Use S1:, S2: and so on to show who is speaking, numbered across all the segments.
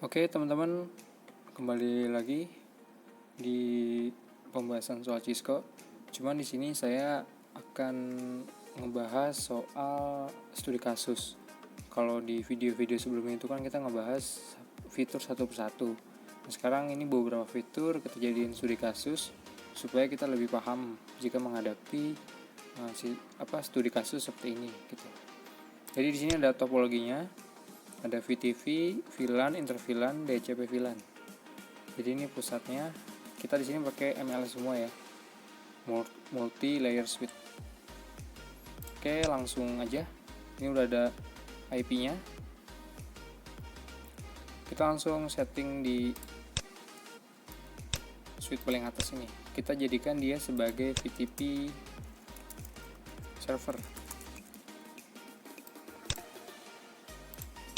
S1: Oke teman-teman, kembali lagi di pembahasan soal Cisco. Cuman di sini saya akan ngebahas soal studi kasus. Kalau di video-video sebelumnya itu kan kita ngebahas fitur satu persatu. Nah, sekarang ini beberapa fitur kita jadiin studi kasus supaya kita lebih paham jika menghadapi studi kasus seperti ini gitu. Jadi di sini ada topologinya. Ada VTV, VLAN, interVLAN, DHCP VLAN. Jadi ini pusatnya. Kita di sini pakai MLS semua ya. Multi layer switch. Oke, langsung aja. Ini udah ada IP-nya. Kita langsung setting di switch paling atas ini. Kita jadikan dia sebagai VTP server.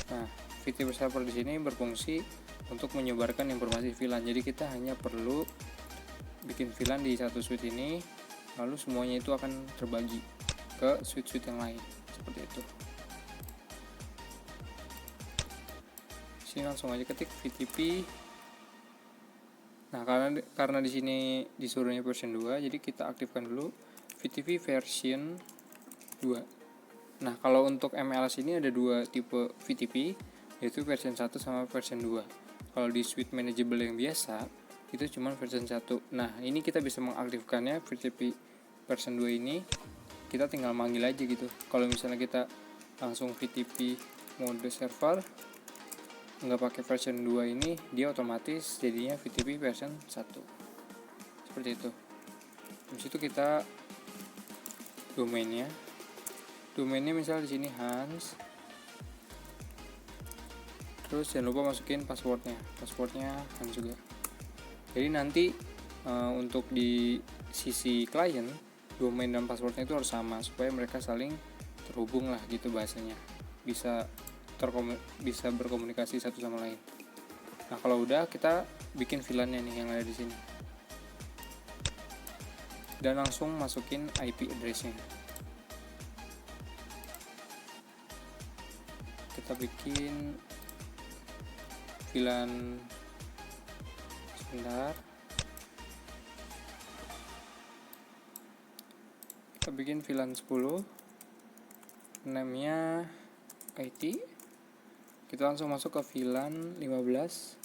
S1: Nah, VTP server di sini berfungsi untuk menyebarkan informasi VLAN. Jadi kita hanya perlu bikin VLAN di satu switch ini, lalu semuanya itu akan terbagi ke switch-switch yang lain, seperti itu. Sini langsung aja ketik VTP. Nah, karena di sini disuruhnya version 2, jadi kita aktifkan dulu VTP version 2. Nah, kalau untuk MLS ini ada dua tipe VTP, yaitu version 1 sama version 2. Kalau di switch manageable yang biasa, itu cuma version 1. Nah, ini kita bisa mengaktifkannya VTP version 2 ini, kita tinggal manggil aja gitu. Kalau misalnya kita langsung VTP mode server, nggak pakai version 2 ini, dia otomatis jadinya VTP version 1. Seperti itu. Habis itu kita domainnya misalnya di sini Hans. Terus jangan lupa masukin passwordnya Hans juga. Jadi nanti untuk di sisi klien, domain dan passwordnya itu harus sama supaya mereka saling terhubung lah gitu bahasanya. Bisa berkomunikasi satu sama lain. Nah, kalau udah kita bikin VLAN-nya nih yang ada di sini. Dan langsung masukin IP address-nya. Kita bikin VLAN sebentar. Kita bikin VLAN 10. Namanya IT. Kita langsung masuk ke VLAN 15.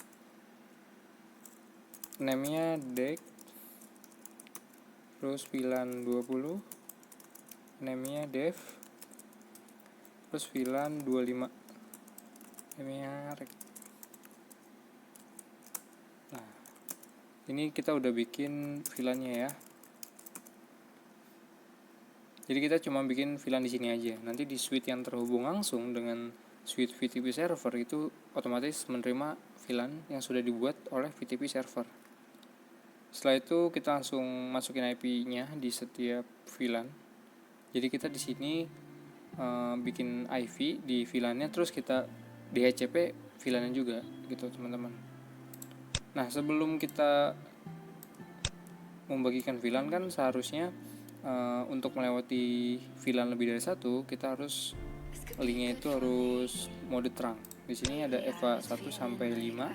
S1: Namanya DEC. Terus VLAN 20. Namanya DEV. Terus VLAN 25. Namanya REC. Nah, ini kita udah bikin VLAN-nya ya. Jadi kita cuma bikin VLAN di sini aja. Nanti di switch yang terhubung langsung dengan switch VTP server itu otomatis menerima VLAN yang sudah dibuat oleh VTP server. Setelah itu kita langsung masukin IP-nya di setiap VLAN. Jadi kita di sini bikin IV di VLAN-nya, terus kita DHCP VLAN-nya juga gitu teman-teman. Nah, sebelum kita membagikan VLAN kan seharusnya untuk melewati VLAN lebih dari satu, kita harus linknya itu harus mode terang. Di sini ada EVA 1 sampai 5.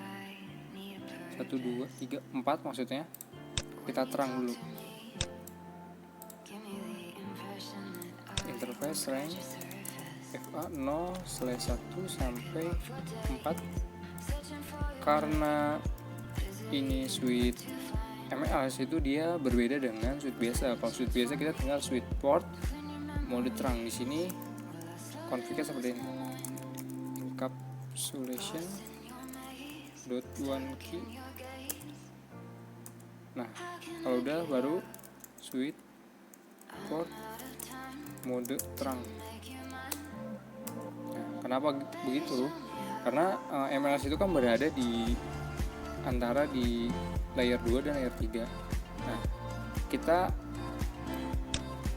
S1: 1 2 3 4 maksudnya. Kita terang dulu. Interface range FA 0/1 sampai 4. Karena ini switch MLS itu dia berbeda dengan switch biasa. Kalau switch biasa kita tinggal switch port mode terang. Di sini config-nya seperti ini. Encapsulation .1 key. Nah, kalau udah baru switch port mode terang. Nah, kenapa begitu? Karena MLS itu kan berada di antara di layer 2 dan layer 3. Nah, kita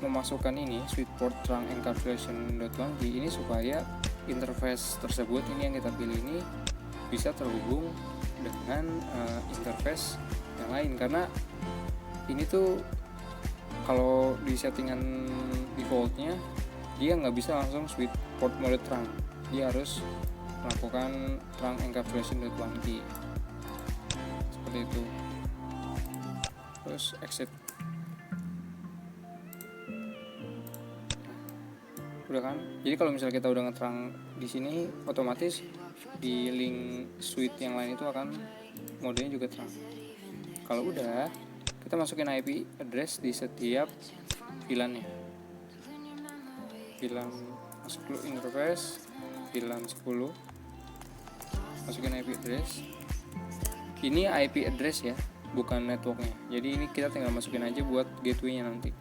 S1: memasukkan ini switch port terang encapsulation.1 ini supaya interface tersebut ini yang kita pilih ini bisa terhubung dengan interface yang lain, karena ini tuh kalau di settingan defaultnya dia nggak bisa langsung switch port mode terang, dia harus melakukan terang encapsulation.1 key seperti itu. Terus exit. Udah kan? Jadi kalau misalnya kita udah ngeterang di sini, otomatis di link suite yang lain itu akan modenya juga terang. Kalau udah, kita masukin IP address di setiap VLAN-nya. VLAN masuk dulu interface, VLAN 10. Masukin IP address. Ini IP address ya, bukan networknya. Jadi ini kita tinggal masukin aja buat gateway-nya nanti.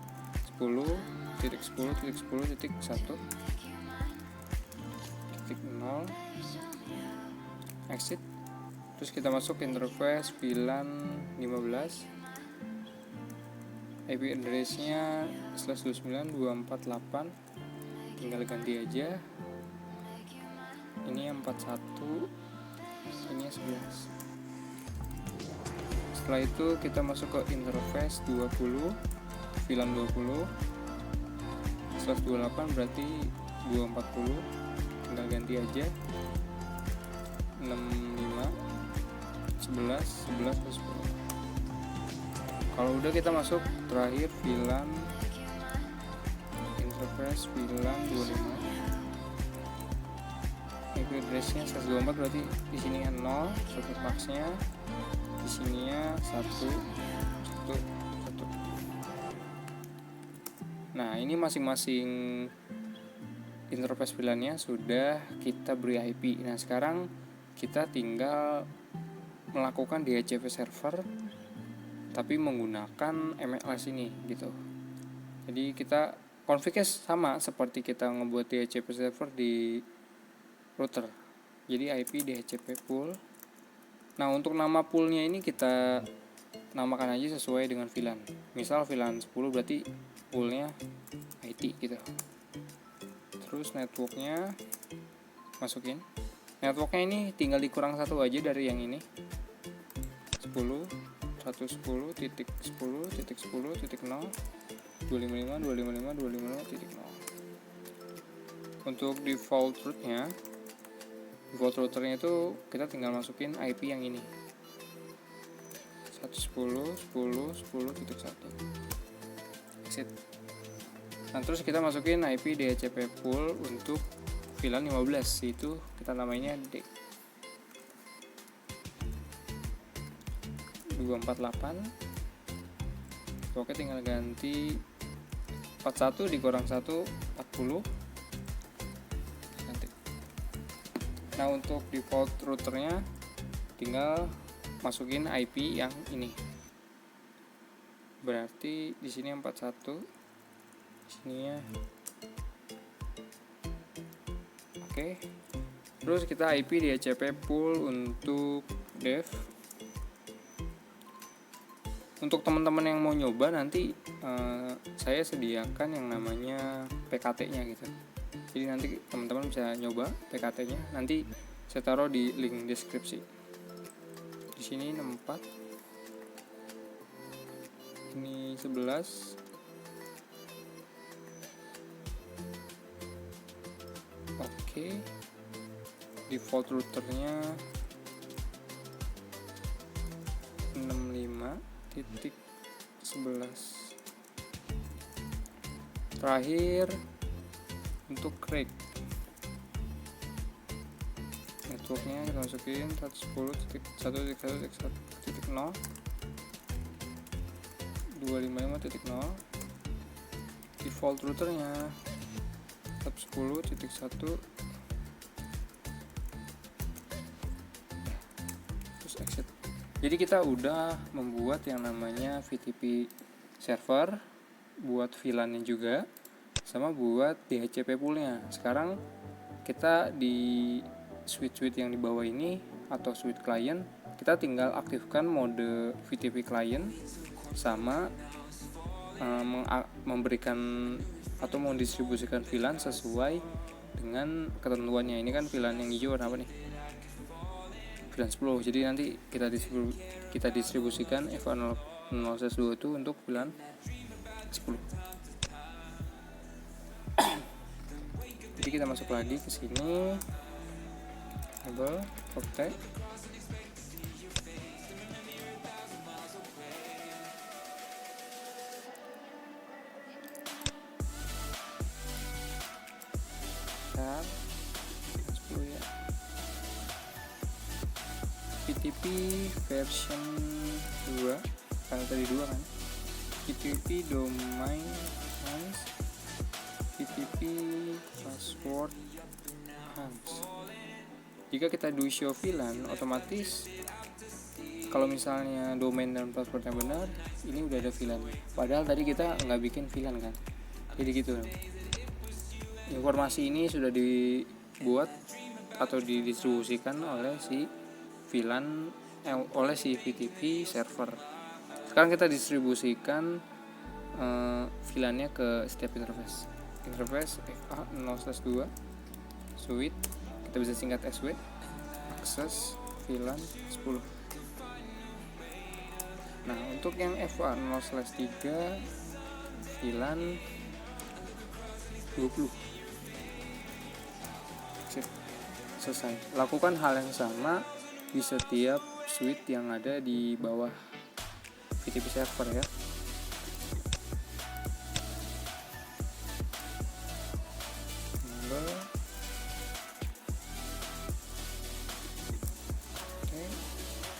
S1: 10.10.10.1.0 exit. Terus kita masuk interface VLAN 15. IP address-nya /29.248. Tinggal ganti aja. Ini 41, ini 11. Setelah itu kita masuk ke interface 20, VLAN 20 /28 berarti 240, tinggal ganti aja 65, 11, 11, 10. Kalau udah kita masuk terakhir VLAN interface VLAN 25. IP address-nya 124 berarti di sini 0, satu max-nya, di sininya 1. Nah, ini masing-masing interface VLAN-nya sudah kita beri IP. Nah, sekarang kita tinggal melakukan DHCP server tapi menggunakan MLS ini gitu. Jadi kita config-nya sama seperti kita ngebuat DHCP server di router. Jadi IP DHCP pool. Nah, untuk nama poolnya ini kita namakan aja sesuai dengan VLAN. Misal VLAN 10 berarti poolnya IT gitu. Terus networknya masukin. Networknya ini tinggal dikurang satu aja dari yang ini. 110.10.10.10.0 255.255.255.0. Untuk default routernya itu kita tinggal masukin IP yang ini 110.10.10.1. Exit. Nah, terus kita masukin IP DHCP pool untuk VLAN 15, itu kita namanya D 248. Oke, tinggal ganti 41 dikurang 1 40. Ganti. Nah, untuk default routernya tinggal masukin IP yang ini. Berarti di sini 41, di sininya. Oke. Terus kita IP DHCP pool untuk dev. Untuk teman-teman yang mau nyoba nanti saya sediakan yang namanya PKT-nya gitu. Jadi nanti teman-teman bisa nyoba PKT-nya. Nanti saya taruh di link deskripsi. Di sini 64. Ini 11. Oke. Default routernya 65.11. Terakhir untuk crack networknya kita masukin 110.1.1.1.0 255.0. Default routernya 110.1. Terus exit. Jadi kita udah membuat yang namanya VTP server buat VLAN-nya juga, sama buat DHCP pool-nya. Sekarang kita di suite yang di bawah ini atau suite client, kita tinggal aktifkan mode VTP client sama memberikan atau mendistribusikan VLAN sesuai dengan ketentuannya. Ini kan VLAN yang hijau warna apa nih? VLAN 10. Jadi nanti kita distribusikan EVA0/0/2 itu untuk VLAN 10. Jadi kita masuk lagi ke sini. label Optek. Bentar, 10 ya. PTP version 2, kalau tadi 2 kan. PTP domain hans, PTP password hans. Jika kita do show VLAN, otomatis kalau misalnya domain dan passwordnya benar, ini udah ada VLAN. Padahal tadi kita nggak bikin VLAN kan. Jadi gitu. Informasi ini sudah dibuat atau didistribusikan oleh si VLAN oleh si PTP server. Sekarang kita distribusikan VLAN-nya ke setiap interface. Interface FA0/2 suite, kita bisa singkat SW, akses VLAN 10. Nah, untuk yang FA0/3 VLAN 20. Selesai. Lakukan hal yang sama di setiap suite yang ada di bawah PTP server ya.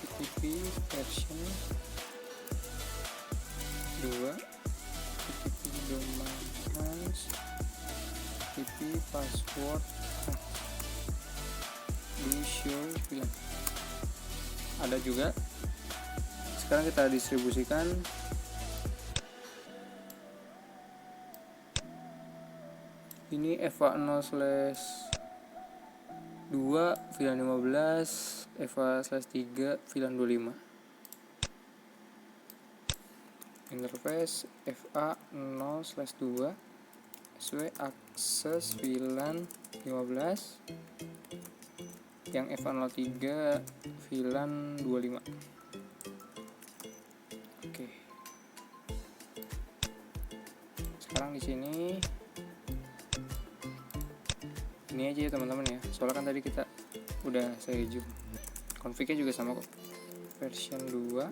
S1: PTP version 2, PTP domain hans, PTP password, do show VLAN. Ada juga. Sekarang kita distribusikan ini FA0/2 VLAN 15, FA/3 VLAN 25. Interface FA0/2 SW akses VLAN 15, yang FA03 VLAN 25. Oke. Sekarang di sini ini aja ya teman-teman ya. Soalnya kan tadi kita udah saya zoom. Config-nya juga sama kok. Version 2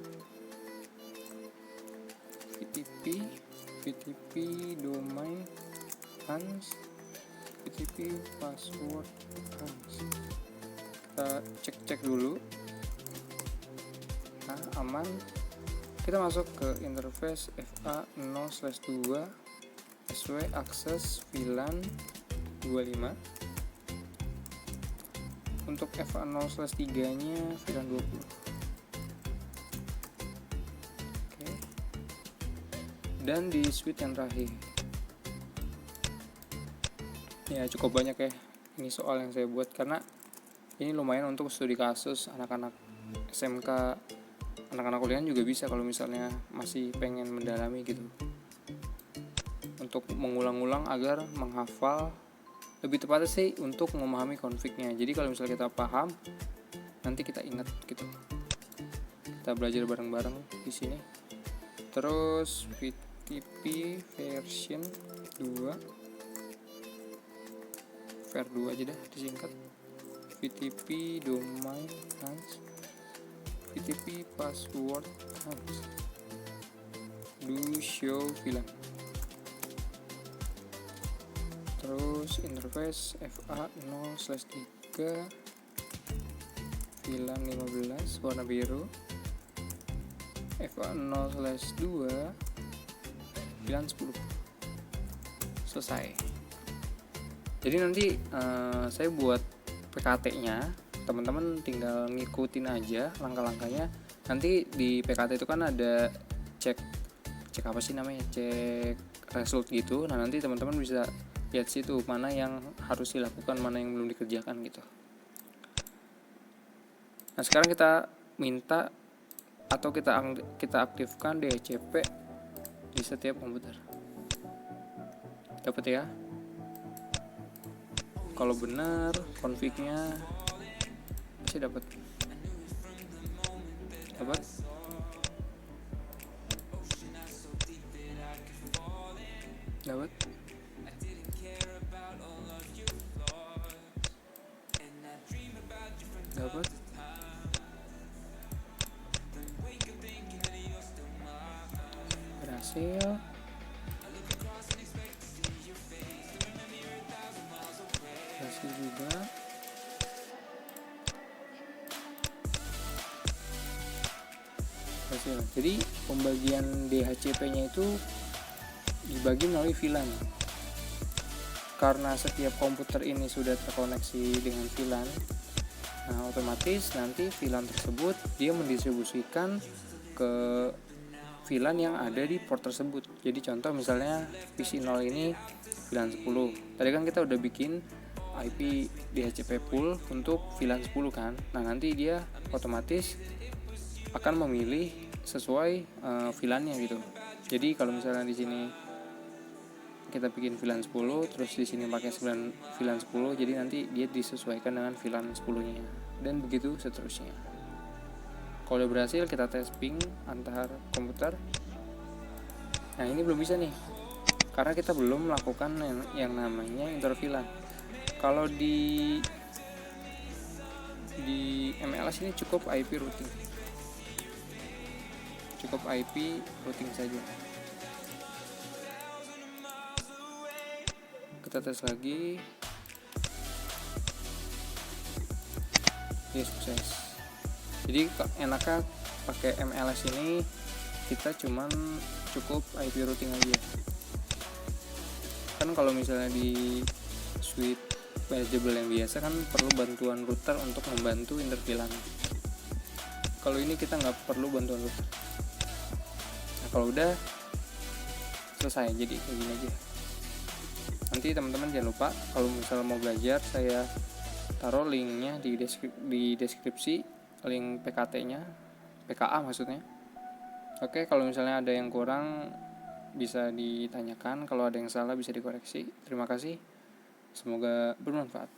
S1: PTP domain hans, PTP password hans. Kita cek dulu. Nah, aman. Kita masuk ke interface FA0/2 SW akses VLAN 25. Untuk FA0/3 nya VLAN 20. Oke. Dan di suite yang terakhir ya, cukup banyak ya ini soal yang saya buat, karena ini lumayan untuk studi kasus anak-anak SMK, anak-anak kuliah juga bisa kalau misalnya masih pengen mendalami gitu, untuk mengulang-ulang agar menghafal, lebih tepatnya sih untuk memahami config-nya. Jadi kalau misalnya kita paham, nanti kita ingat gitu. Kita belajar bareng-bareng di sini. Terus PTP version 2 ver 2 aja dah disingkat. PTP domain hans, PTP password hans, do show VLAN. Terus interface FA0/3 VLAN 15 warna biru, FA0/2 VLAN 10. Selesai. Jadi nanti saya buat PKT-nya, teman-teman tinggal ngikutin aja langkah-langkahnya. Nanti di PKT itu kan ada cek apa sih namanya, cek result gitu. Nah, nanti teman-teman bisa lihat situ mana yang harus dilakukan, mana yang belum dikerjakan gitu. Nah, sekarang kita minta atau kita aktifkan DHCP di setiap komputer. Dapat ya? Kalau benar config-nya pasti dapat. dapat. Berhasil. Berhasil juga. Berhasil. Jadi pembagian DHCP-nya itu dibagi melalui VLAN. Karena setiap komputer ini sudah terkoneksi dengan VLAN, nah otomatis nanti VLAN tersebut dia mendistribusikan ke VLAN yang ada di port tersebut. Jadi contoh misalnya PC 0 ini VLAN 10. Tadi kan kita udah bikin IP DHCP pool untuk VLAN 10 kan. Nah nanti dia otomatis akan memilih sesuai VLAN-nya gitu. Jadi kalau misalnya di sini kita bikin VLAN 10, terus di sini pakai VLAN 10, jadi nanti dia disesuaikan dengan VLAN 10-nya dan begitu seterusnya. Kalau udah berhasil kita tes ping antar komputer. Nah ini belum bisa nih karena kita belum melakukan yang namanya interVLAN. Kalau di MLS ini cukup IP routing. Cukup IP routing saja. Kita tes lagi. Ya sukses. Jadi enaknya pakai MLS ini kita cuman cukup IP routing aja. Kan kalau misalnya di suite manageable yang biasa kan perlu bantuan router untuk membantu interVLAN. Kalau ini kita nggak perlu bantuan router. Nah kalau udah selesai, jadi kayak gini aja. Nanti teman-teman jangan lupa kalau misalnya mau belajar, saya taruh linknya di deskripsi, link PKT-nya, PKA maksudnya. Oke, kalau misalnya ada yang kurang bisa ditanyakan, kalau ada yang salah bisa dikoreksi. Terima kasih, semoga bermanfaat.